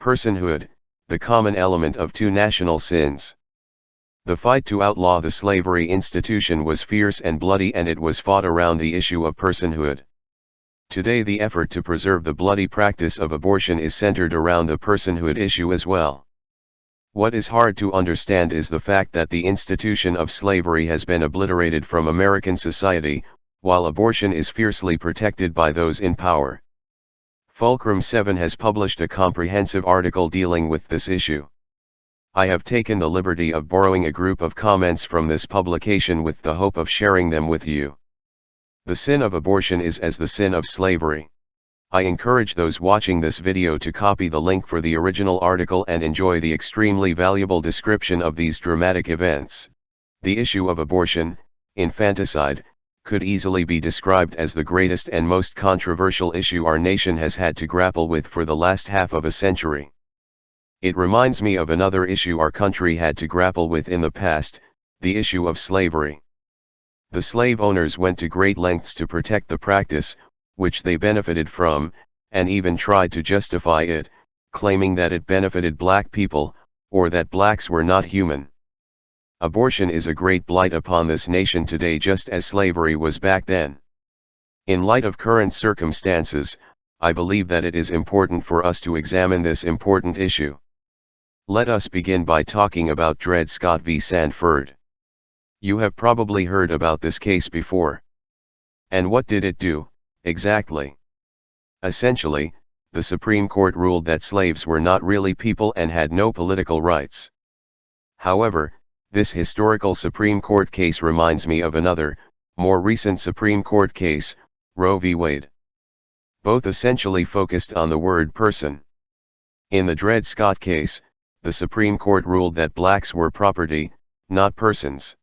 Personhood, the common element of two national sins. The fight to outlaw the slavery institution was fierce and bloody, and it was fought around the issue of personhood. Today the effort to preserve the bloody practice of abortion is centered around the personhood issue as well. What is hard to understand is the fact that the institution of slavery has been obliterated from American society, while abortion is fiercely protected by those in power. Fulcrum 7 has published a comprehensive article dealing with this issue. I have taken the liberty of borrowing a group of comments from this publication with the hope of sharing them with you. The sin of abortion is as the sin of slavery. I encourage those watching this video to copy the link for the original article and enjoy the extremely valuable description of these dramatic events. The issue of abortion, infanticide, could easily be described as the greatest and most controversial issue our nation has had to grapple with for the last half of a century. It reminds me of another issue our country had to grapple with in the past, the issue of slavery. The slave owners went to great lengths to protect the practice, which they benefited from, and even tried to justify it, claiming that it benefited black people, or that blacks were not human. Abortion is a great blight upon this nation today, just as slavery was back then. In light of current circumstances, I believe that it is important for us to examine this important issue. Let us begin by talking about Dred Scott v. Sandford. You have probably heard about this case before. And what did it do, exactly? Essentially, the Supreme Court ruled that slaves were not really people and had no political rights. However, this historical Supreme Court case reminds me of another, more recent Supreme Court case, Roe v. Wade. Both essentially focused on the word person. In the Dred Scott case, the Supreme Court ruled that blacks were property, not persons.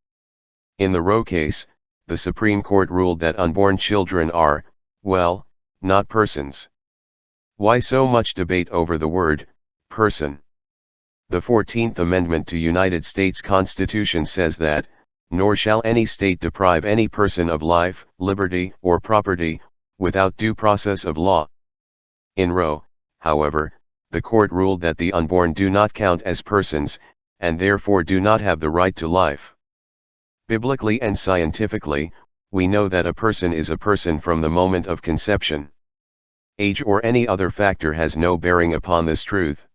In the Roe case, the Supreme Court ruled that unborn children are, well, not persons. Why so much debate over the word, person? The 14th Amendment to United States Constitution says that, nor shall any state deprive any person of life, liberty, or property, without due process of law. In Roe, however, the court ruled that the unborn do not count as persons, and therefore do not have the right to life. Biblically and scientifically, we know that a person is a person from the moment of conception. Age or any other factor has no bearing upon this truth.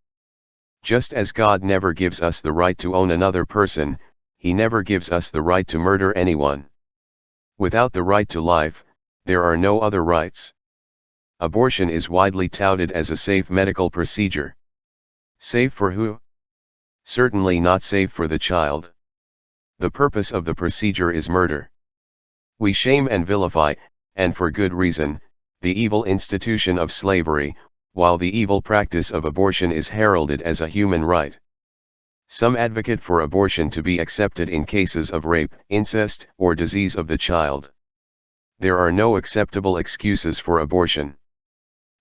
Just as God never gives us the right to own another person, He never gives us the right to murder anyone. Without the right to life, there are no other rights. Abortion is widely touted as a safe medical procedure. Safe for who? Certainly not safe for the child. The purpose of the procedure is murder. We shame and vilify, and for good reason, the evil institution of slavery, while the evil practice of abortion is heralded as a human right. Some advocate for abortion to be accepted in cases of rape, incest, or disease of the child. There are no acceptable excuses for abortion.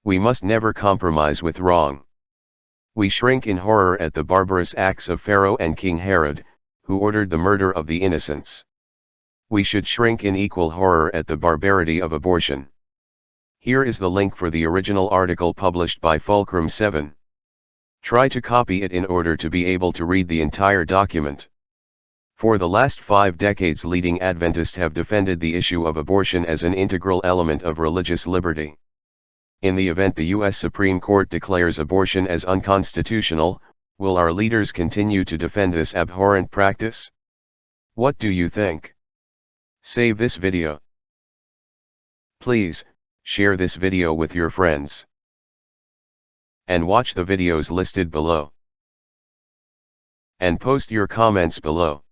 We must never compromise with wrong. We shrink in horror at the barbarous acts of Pharaoh and King Herod, who ordered the murder of the innocents. We should shrink in equal horror at the barbarity of abortion. Here is the link for the original article published by Fulcrum 7. Try to copy it in order to be able to read the entire document. For the last 5 decades, leading Adventists have defended the issue of abortion as an integral element of religious liberty. In the event the U.S. Supreme Court declares abortion as unconstitutional, will our leaders continue to defend this abhorrent practice? What do you think? Save this video. Please, share this video with your friends. And watch the videos listed below. And post your comments below.